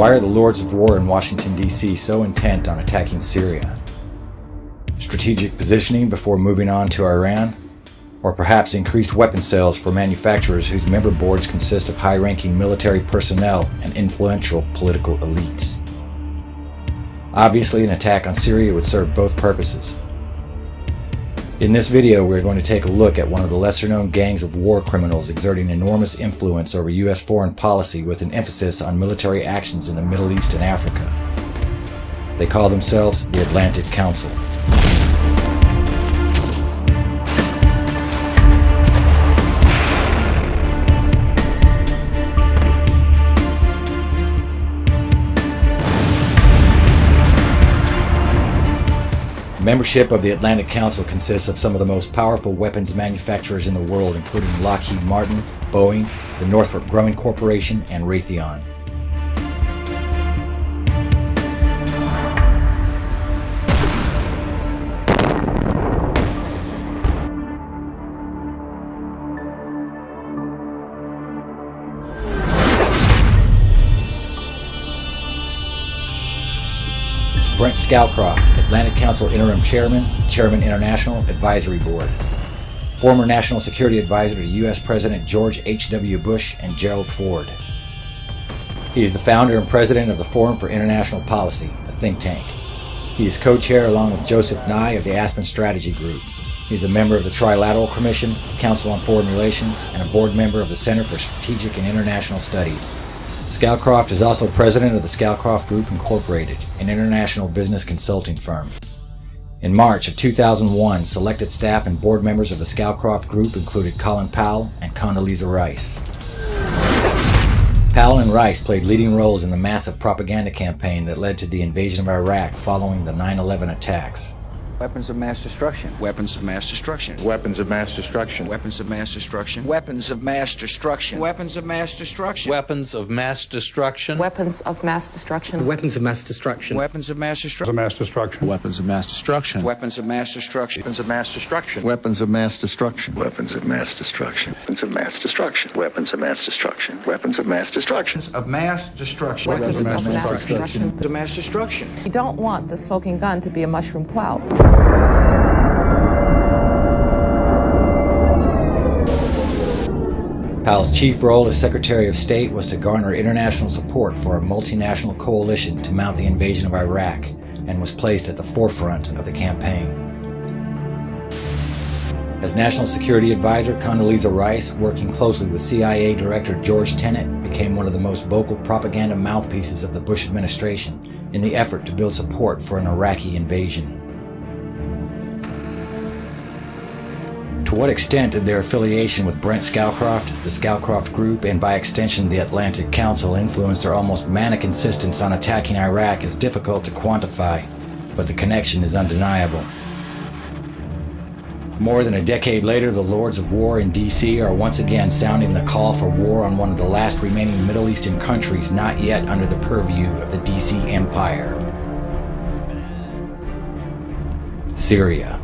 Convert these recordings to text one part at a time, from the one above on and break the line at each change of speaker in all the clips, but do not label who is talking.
Why are the Lords of War in Washington, D.C. so intent on attacking Syria? Strategic positioning before moving on to Iran? Or perhaps increased weapon sales for manufacturers whose member boards consist of high-ranking military personnel and influential political elites? Obviously, an attack on Syria would serve both purposes. In this video, we're going to take a look at one of the lesser-known gangs of war criminals exerting enormous influence over U.S. foreign policy with an emphasis on military actions in the Middle East and Africa. They call themselves the Atlantic Council. Membership of the Atlantic Council consists of some of the most powerful weapons manufacturers in the world, including Lockheed Martin, Boeing, the Northrop Grumman Corporation, and Raytheon. Brent Scowcroft, Atlantic Council Interim Chairman, Chairman International Advisory Board. Former National Security Advisor to U.S. President George H.W. Bush and Gerald Ford. He is the founder and president of the Forum for International Policy, a think tank. He is co-chair along with Joseph Nye of the Aspen Strategy Group. He is a member of the Trilateral Commission, Council on Foreign Relations, and a board member of the Center for Strategic and International Studies. Scowcroft is also president of the Scowcroft Group Incorporated, an international business consulting firm. In March of 2001, selected staff and board members of the Scowcroft Group included Colin Powell and Condoleezza Rice. Powell and Rice played leading roles in the massive propaganda campaign that led to the invasion of Iraq following the 9/11 attacks.
Weapons of mass destruction. Weapons of mass destruction.
Weapons of mass destruction.
Weapons of mass destruction. Weapons of mass destruction. Weapons of mass destruction.
Weapons of mass destruction.
Weapons of mass destruction.
Weapons of mass destruction.
Weapons of mass destruction.
Mass destruction.
Weapons of mass destruction. Weapons of mass destruction.
Weapons of mass destruction.
Weapons of mass destruction.
Weapons of mass destruction. Weapons of mass destruction. Weapons of mass destruction. Weapons of mass destruction.
Of mass destruction.
Weapons of mass destruction.
Weapons of mass destruction.
You don't want the smoking gun to be a mushroom cloud.
Powell's chief role as Secretary of State was to garner international support for a multinational coalition to mount the invasion of Iraq, and was placed at the forefront of the campaign. As National Security Advisor, Condoleezza Rice, working closely with CIA Director George Tenet, became one of the most vocal propaganda mouthpieces of the Bush administration in the effort to build support for an Iraqi invasion. To what extent did their affiliation with Brent Scowcroft, the Scowcroft Group, and by extension the Atlantic Council influence their almost manic insistence on attacking Iraq is difficult to quantify, but the connection is undeniable. More than a decade later, the Lords of War in D.C. are once again sounding the call for war on one of the last remaining Middle Eastern countries not yet under the purview of the D.C. Empire: Syria.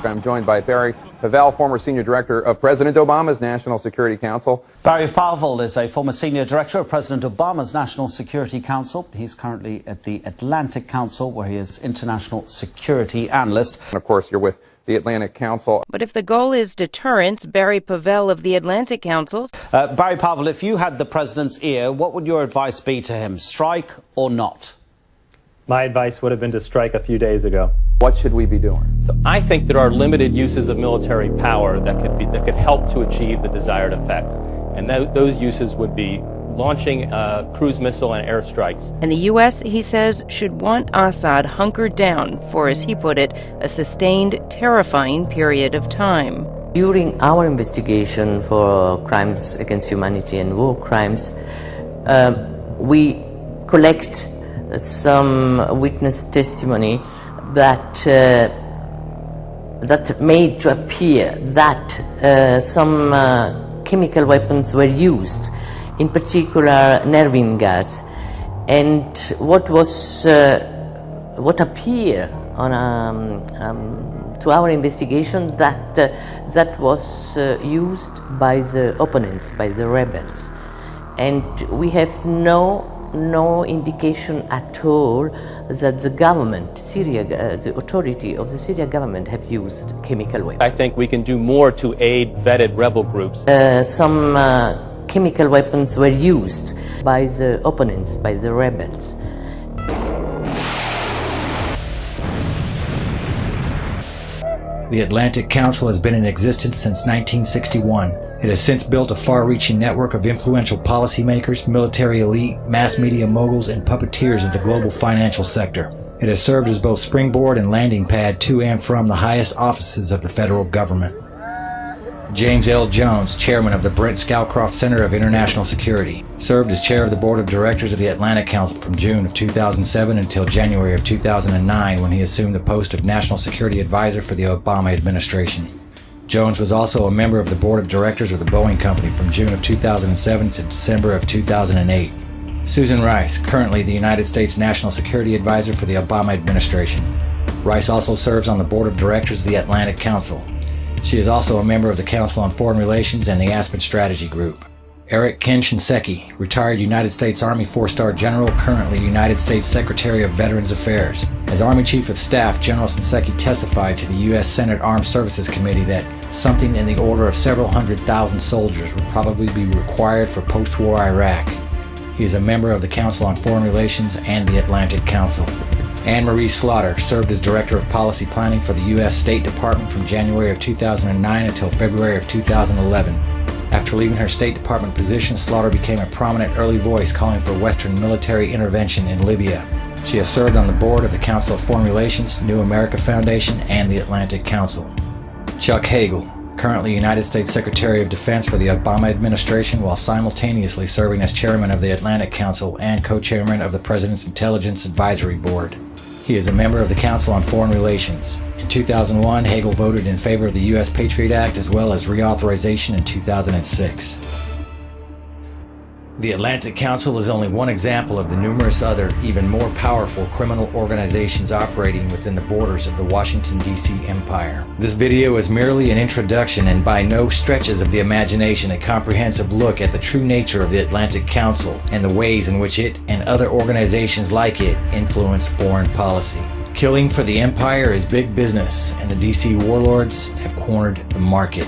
I'm joined by Barry Pavel, former Senior Director of President Obama's National Security Council.
Barry Pavel is a former Senior Director of President Obama's National Security Council. He's currently at the Atlantic Council, where he is International Security Analyst.
And of course, you're with the Atlantic Council.
But if the goal is deterrence, Barry Pavel of the Atlantic Council.
Barry Pavel, if you had the President's ear, what would your advice be to him, strike or not?
My advice would have been to strike a few days ago.
What should we be doing?
So I think there are limited uses of military power that could help to achieve the desired effects. And those uses would be launching cruise missile and airstrikes.
And the U.S., he says, should want Assad hunkered down for, as he put it, a sustained, terrifying period of time.
During our investigation for crimes against humanity and war crimes, we collect some witness testimony that made to appear that some chemical weapons were used in particular nervine gas. And what appeared to our investigation that was used by the opponents, by the rebels, and we have no indication at all that the government, the authority of the Syria government, have used chemical weapons.
I think we can do more to aid vetted rebel groups.
Some chemical weapons were used by the opponents, by the rebels.
The Atlantic Council has been in existence since 1961. It has since built a far-reaching network of influential policymakers, military elite, mass media moguls, and puppeteers of the global financial sector. It has served as both springboard and landing pad to and from the highest offices of the federal government. James L. Jones, chairman of the Brent Scowcroft Center of International Security, served as chair of the board of directors of the Atlantic Council from June of 2007 until January of 2009, when he assumed the post of National Security Advisor for the Obama administration. Jones was also a member of the board of directors of the Boeing Company from June of 2007 to December of 2008. Susan Rice, currently the United States National Security Advisor for the Obama administration. Rice also serves on the board of directors of the Atlantic Council. She is also a member of the Council on Foreign Relations and the Aspen Strategy Group. Eric Ken Shinseki, retired United States Army 4-star General, currently United States Secretary of Veterans Affairs. As Army Chief of Staff, General Shinseki testified to the U.S. Senate Armed Services Committee that something in the order of several 100,000 soldiers would probably be required for post-war Iraq. He is a member of the Council on Foreign Relations and the Atlantic Council. Anne-Marie Slaughter served as Director of Policy Planning for the U.S. State Department from January of 2009 until February of 2011. After leaving her State Department position, Slaughter became a prominent early voice calling for Western military intervention in Libya. She has served on the board of the Council of Foreign Relations, New America Foundation, and the Atlantic Council. Chuck Hagel, currently United States Secretary of Defense for the Obama administration, while simultaneously serving as chairman of the Atlantic Council and co-chairman of the President's Intelligence Advisory Board. He is a member of the Council on Foreign Relations. In 2001, Hagel voted in favor of the U.S. Patriot Act as well as reauthorization in 2006. The Atlantic Council is only one example of the numerous other, even more powerful criminal organizations operating within the borders of the Washington, D.C. empire. This video is merely an introduction and by no stretches of the imagination a comprehensive look at the true nature of the Atlantic Council and the ways in which it and other organizations like it influence foreign policy. Killing for the empire is big business, and the D.C. warlords have cornered the market.